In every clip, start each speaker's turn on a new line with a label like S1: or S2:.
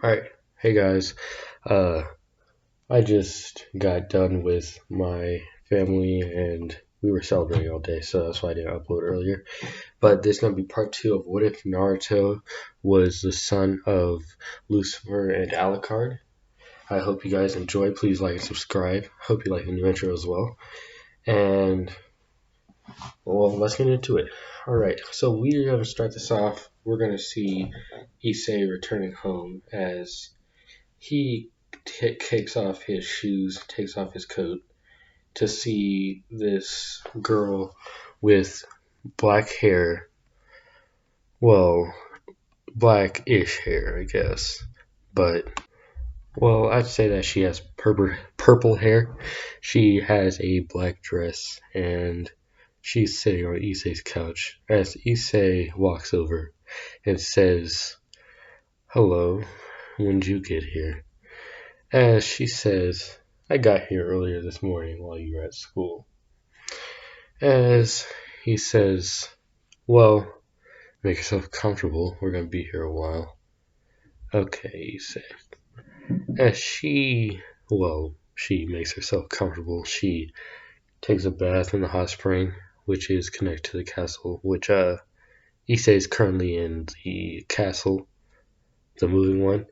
S1: Alright, hey guys. Uh, I just got done with my family and we were celebrating all day, so that's why I didn't upload earlier. But there's gonna be part 2 of what if Naruto was the son of Lucifer and Alucard. I hope you guys enjoy. Please like and subscribe. Hope you like the new intro as well. And, well, let's get into it. Alright, so we're gonna start this off. We're gonna see Issei returning home as he kicks off his shoes, takes off his coat to see this girl with black hair. Well, blackish hair, I guess. But, well, I'd say that she has purple hair. She has a black dress and she's sitting on Issei's couch as Issei walks over and says, "Hello, when did you get here?" As she says, "I got here earlier this morning while you were at school." As he says, "Well, make yourself comfortable. We're going to be here a while." "Okay," you say. As she makes herself comfortable. She takes a bath in the hot spring, which is connected to the castle, which Issei is currently in the castle, the moving one.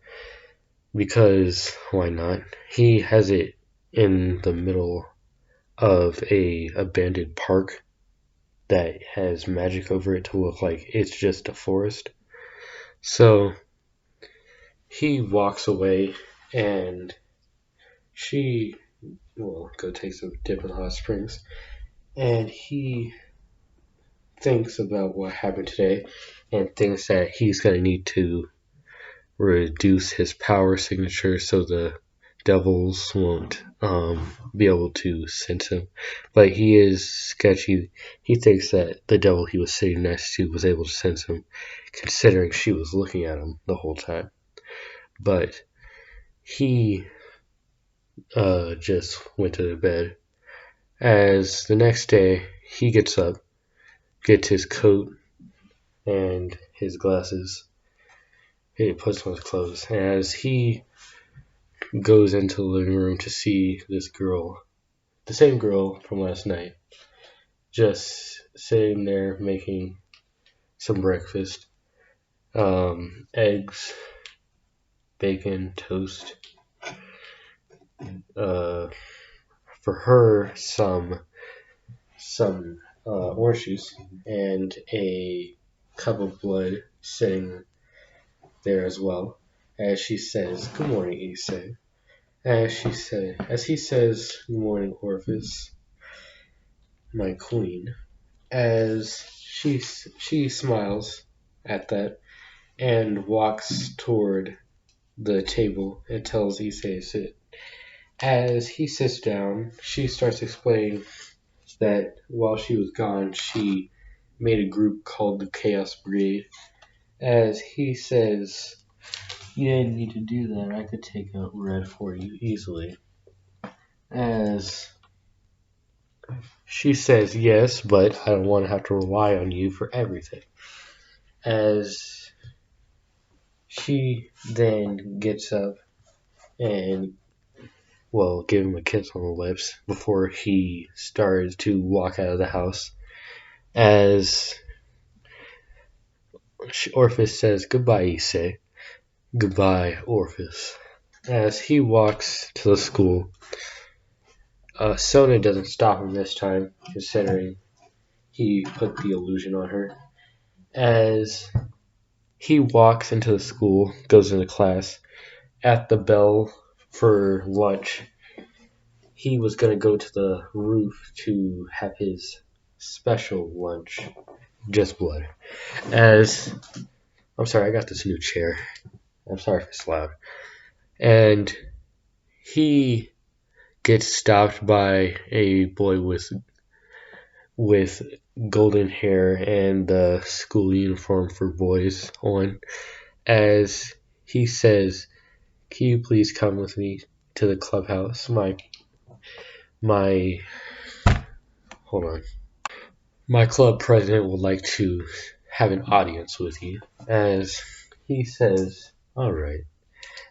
S1: Because why not? He has it in the middle of a abandoned park that has magic over it to look like it's just a forest. So he walks away and she go takes a dip in the hot springs and he thinks about what happened today and thinks that he's gonna need to reduce his power signature so the devils won't be able to sense him. But he is sketchy. He thinks that the devil he was sitting next to was able to sense him, considering she was looking at him the whole time. But he just went to bed. As the next day, he gets up, gets his coat and his glasses. He puts on his clothes. As he goes into the living room to see this girl, the same girl from last night, just sitting there making some breakfast. Eggs, bacon, toast. For her, some orange juice and a cup of blood sitting there as well. As she says, "Good morning, Issei." As he says, "Good morning, Orpheus, my queen." As she smiles at that and walks toward the table and tells Issei to sit. As he sits down, she starts explaining that while she was gone, she made a group called the Chaos Brigade. As he says, "You didn't need to do that. I could take out Red for you easily." As she says, "Yes, but I don't want to have to rely on you for everything." As she then gets up and give him a kiss on the lips before he started to walk out of the house. As Orpheus says, "Goodbye, Issei." "Goodbye, Orpheus." As he walks to the school, Sona doesn't stop him this time, considering he put the illusion on her. As he walks into the school, goes into class, at the bell for lunch, he was going to go to the roof to have his special lunch, just blood. I'm sorry, I got this new chair. I'm sorry if it's loud. And he gets stopped by a boy with golden hair and the school uniform for boys on. As he says, "Can you please come with me to the clubhouse? My club president would like to have an audience with you." As he says, "All right."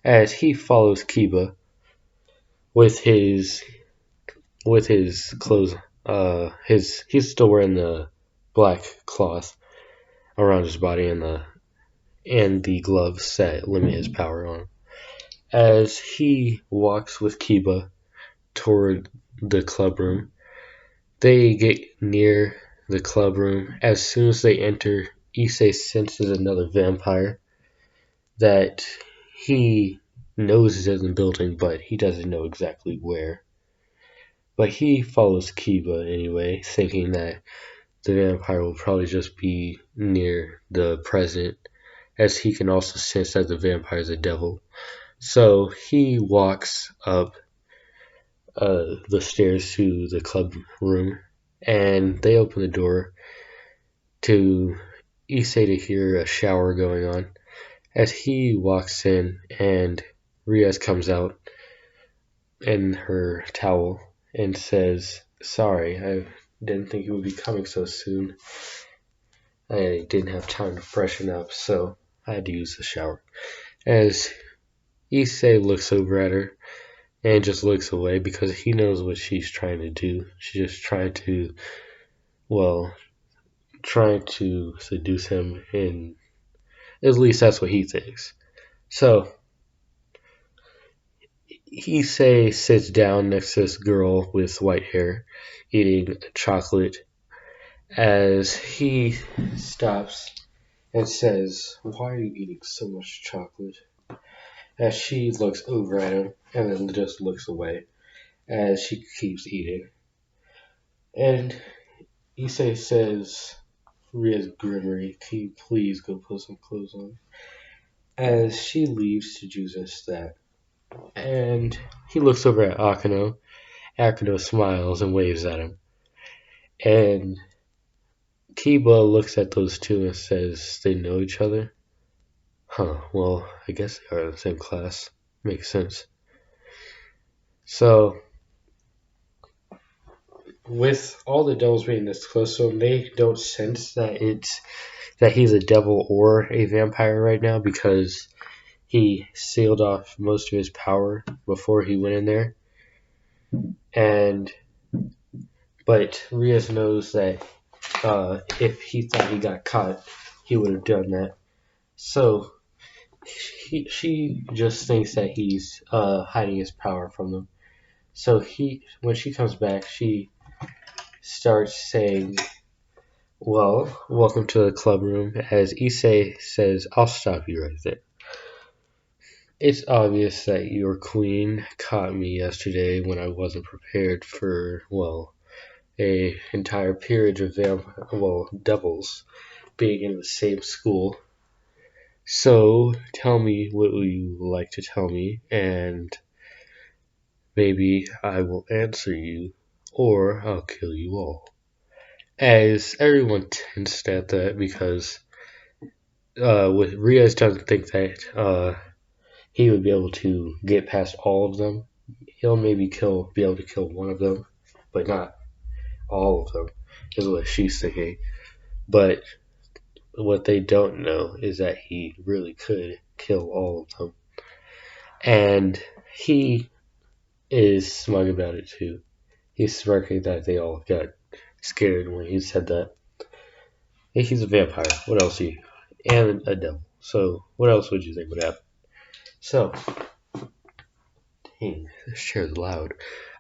S1: as he follows Kiba with his clothes. He's still wearing the black cloth around his body and the gloves that limit his power on him. As he walks with Kiba toward the club room, they get near the club room. As soon as they enter, Issei senses another vampire that he knows is in the building, but he doesn't know exactly where. But he follows Kiba anyway, thinking that the vampire will probably just be near the president, as he can also sense that the vampire is a devil. So he walks up the stairs to the club room, and they open the door to Issei to hear a shower going on. As he walks in, and Riaz comes out in her towel and says, "Sorry, I didn't think you would be coming so soon. I didn't have time to freshen up, so I had to use the shower." As Issei looks over at her and just looks away because he knows what she's trying to do. She's just trying to seduce him, and at least that's what he thinks. So Issei sits down next to this girl with white hair eating chocolate as he stops and says, "Why are you eating so much chocolate?" As she looks over at him and then just looks away as she keeps eating. And Issei says, "Riaz Grimmery, can you please go put some clothes on?" As she leaves to do just that. And he looks over at Akano. Akano smiles and waves at him. And Kiba looks at those two and says, "They know each other?" Huh, well, I guess they are in the same class. Makes sense. So, with all the devils being this close to him, they don't sense that he's a devil or a vampire right now because he sealed off most of his power before he went in there. But Riaz knows that if he thought he got caught, he would have done that. So she just thinks that he's hiding his power from them. So when she comes back, she starts saying, "Well, welcome to the club room." As Issei says, "I'll stop you right there. It's obvious that your queen caught me yesterday when I wasn't prepared for, a entire period of devils being in the same school. So tell me what you like to tell me, and maybe I will answer you, or I'll kill you all." As everyone tensed at that because Riaz doesn't think that he would be able to get past all of them. He'll maybe be able to kill one of them, but not all of them, is what she's thinking. But what they don't know is that he really could kill all of them. And he is smug about it too. He's smirking that they all got scared when he said that. He's a vampire. What else and a devil. So what else would you think would happen? So, dang, this chair is loud.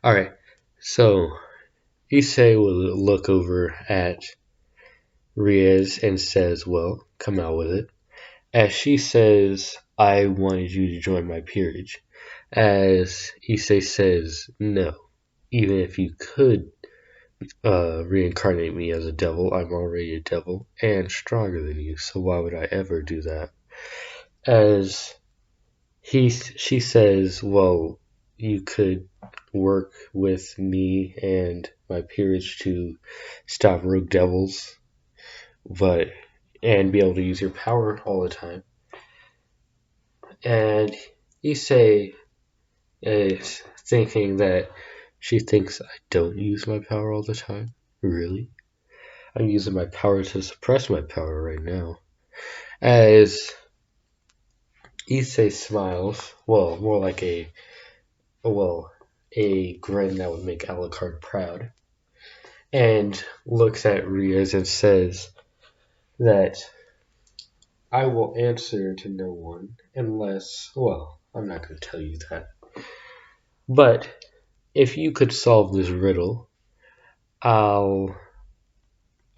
S1: Alright, so Issei will look over at Riaz and says, "Well, come out with it." As she says, "I wanted you to join my peerage." As Issei says, "No, even if you could reincarnate me as a devil, I'm already a devil and stronger than you, so why would I ever do that?" As she says, "Well, you could work with me and my peerage to stop rogue devils, and be able to use your power all the time." And Issei is thinking that she thinks I don't use my power all the time. Really? I'm using my power to suppress my power right now. As Issei smiles, well, more like a grin that would make Alucard proud, and looks at Riaz and says that I will answer to no one unless, well, I'm not going to tell you that. But if you could solve this riddle, I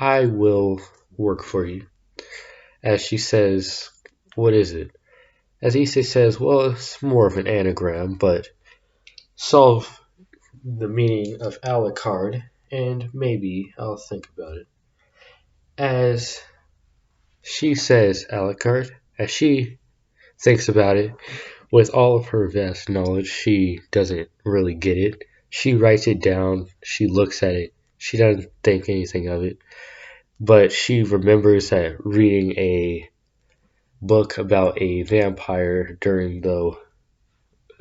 S1: will work for you. As she says, what is it? As Issei says, well, it's more of an anagram, but solve the meaning of alucard, and maybe I'll think about it. As she says alucard, as she thinks about it, with all of her vast knowledge, she doesn't really get it. She writes it down, she looks at it, she doesn't think anything of it, but she remembers that reading a book about a vampire during the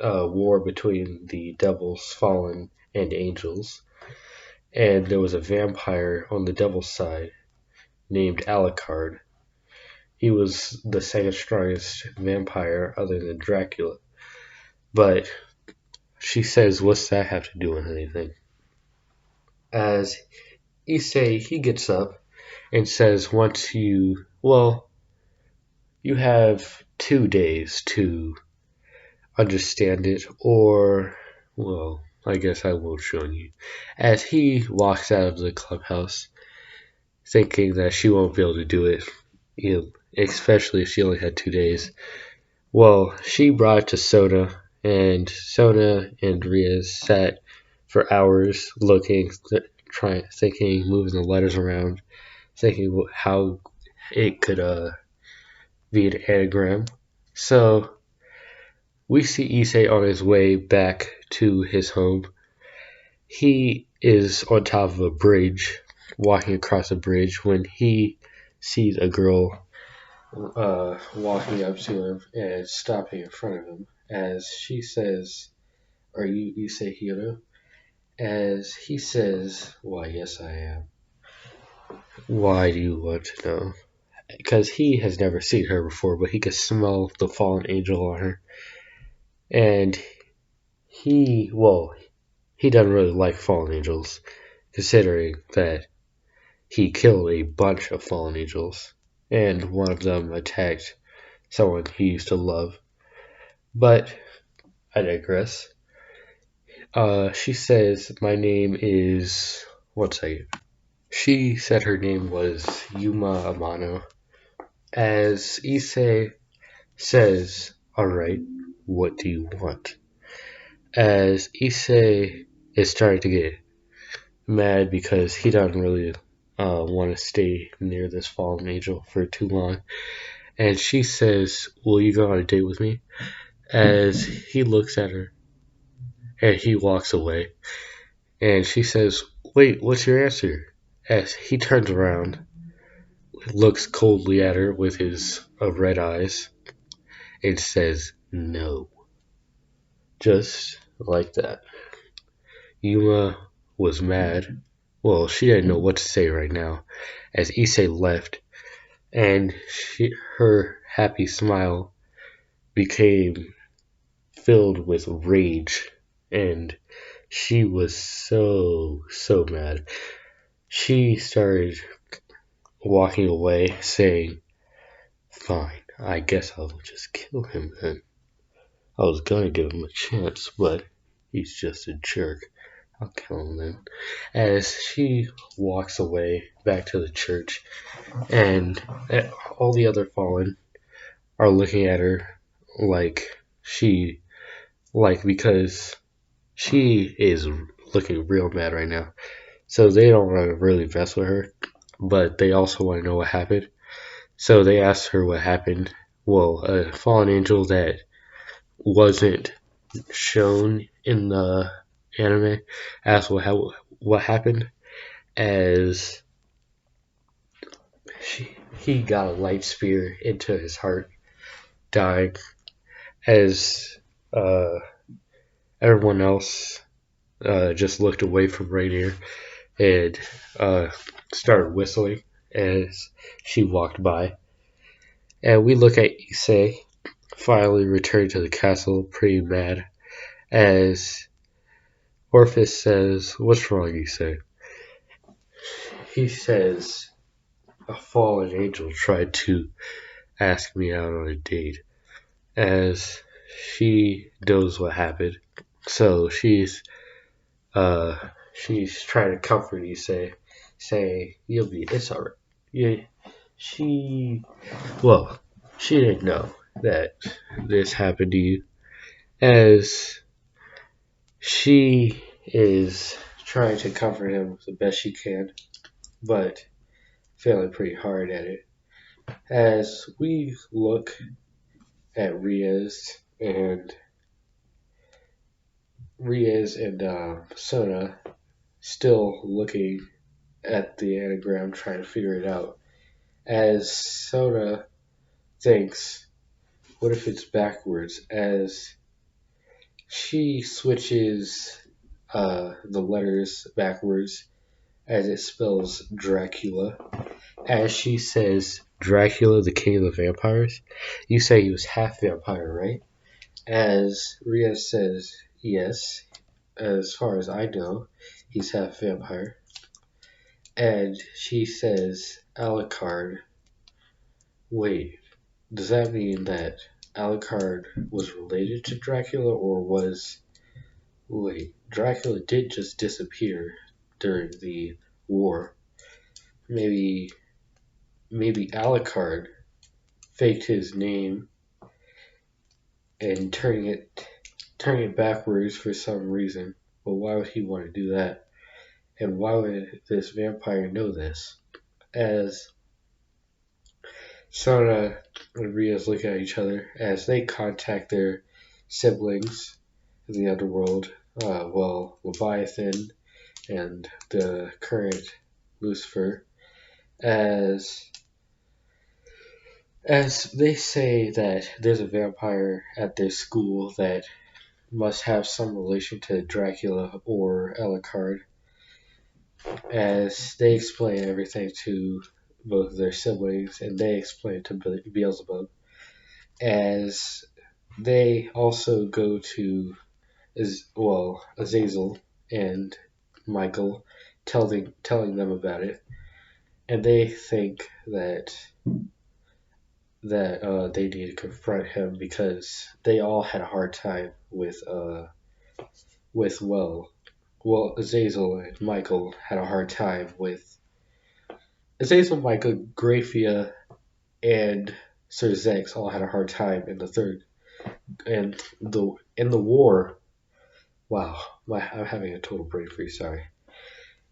S1: war between the devils, fallen, and angels. And there was a vampire on the devil's side named Alucard. He was the second strongest vampire other than Dracula. But she says, what's that have to do with anything? As Issei, he gets up and says, once you, well, you have 2 days to understand it, or, well, I guess I won't show you. As he walks out of the clubhouse, thinking that she won't be able to do it, especially if she only had 2 days. Well, she brought it to Sona, and Sona and Riaz sat for hours looking, thinking, moving the letters around, thinking how it could be an anagram. So we see Issei on his way back to his home. He is on top of a bridge, walking across a bridge, when he sees a girl walking up to him and stopping in front of him. As she says, "Are you Issei Hiro?" As he says, "Why, yes, I am." Why do you want to know? Because he has never seen her before, but he can smell the fallen angel on her. And he doesn't really like fallen angels, considering that he killed a bunch of fallen angels, and one of them attacked someone he used to love. But I digress. She says, my name is, one second. She said her name was Yuma Amano. As Issei says, alright, what do you want? As Issei is starting to get mad because he doesn't really want to stay near this fallen angel for too long. And she says, will you go on a date with me? As he looks at her and he walks away. And she says, wait, what's your answer? As he turns around, looks coldly at her with his red eyes, and says, no. Just like that. Yuma was mad. Well, she didn't know what to say right now, as Issei left, and her happy smile became filled with rage, and she was so mad. She started walking away, saying, fine, I guess I'll just kill him then. I was gonna give him a chance, but he's just a jerk. I'll kill him then. As she walks away back to the church, and all the other fallen are looking at her because she is looking real mad right now. So they don't want to really mess with her, but they also want to know what happened. So they asked her what happened. Well, a fallen angel that wasn't shown in the anime asked what happened, as he got a light spear into his heart, dying. As everyone else just looked away from Rainier and started whistling as she walked by. And we look at Issei finally returned to the castle pretty mad as Orpheus says, "What's wrong, Issei?" He says, "A fallen angel tried to ask me out on a date as she knows what happened. So she's trying to comfort Issei, say it's alright. Yeah, she she didn't know that this happened to you, as she is trying to comfort him the best she can, but failing pretty hard at it. As we look at Riaz and Sona still looking at the anagram, trying to figure it out. As Sona thinks, what if it's backwards? As she switches the letters backwards, as it spells Dracula. As she says, Dracula, the king of the vampires. You say he was half vampire, right? As Ria says, yes. As far as I know, he's half vampire. And she says, alucard. Wait, does that mean that Alucard was related to Dracula, or was... Wait, Dracula did just disappear during the war. Maybe Alucard faked his name and turning it backwards for some reason. But why would he want to do that? And why would this vampire know this? As Sona and Riaz look at each other as they contact their siblings in the underworld. Leviathan and the current Lucifer. As they say that there's a vampire at their school that must have some relation to Dracula or Alucard. As they explain everything to both of their siblings, and they explain it to Beelzebub. As they also go to Azazel and Michael, telling them about it, and they think that they need to confront him because they all had a hard time with Azazel and Michael had a hard time with Azazel, Michael, Graphia, and Sir Zex all had a hard time in the third and in the war. Wow, I'm having a total brain freeze. Sorry.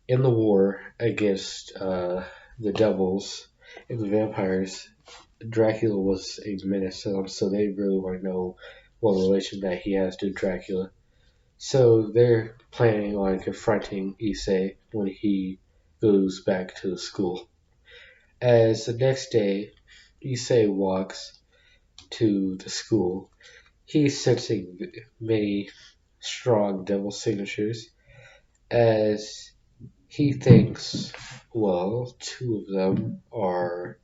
S1: In the war against the devils and the vampires, Dracula was a menace to them, so they really want to know what relation that he has to Dracula. So they're planning on confronting Issei when he goes back to the school. As the next day, Issei walks to the school, he's sensing many strong devil signatures, as he thinks, two of them are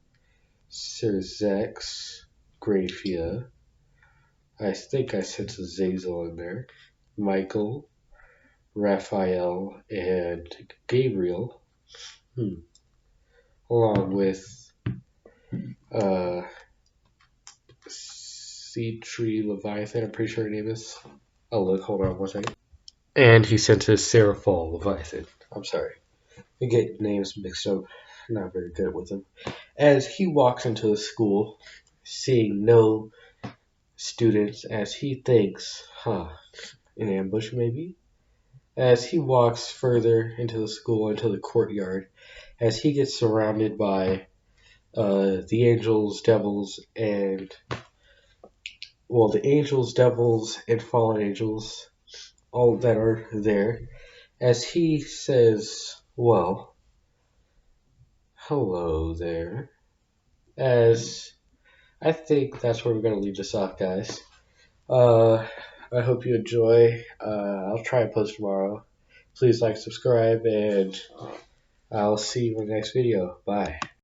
S1: Sir Zex, Graphia, I think I sense Azazel in there, Michael, Raphael, and Gabriel, along with Sea Tree Leviathan, I'm pretty sure her name is. Oh, look, hold on one second. And he senses Seraphol Leviathan. I'm sorry. I get names mixed up. Not very good with them. As he walks into the school, seeing no students, as he thinks, an ambush maybe? As he walks further into the school, into the courtyard, as he gets surrounded by the angels, devils, and fallen angels, all that are there, as he says, hello there. As I think that's where we're going to leave this off, guys. I hope you enjoy. I'll try and post tomorrow. Please like, subscribe, and I'll see you in the next video. Bye.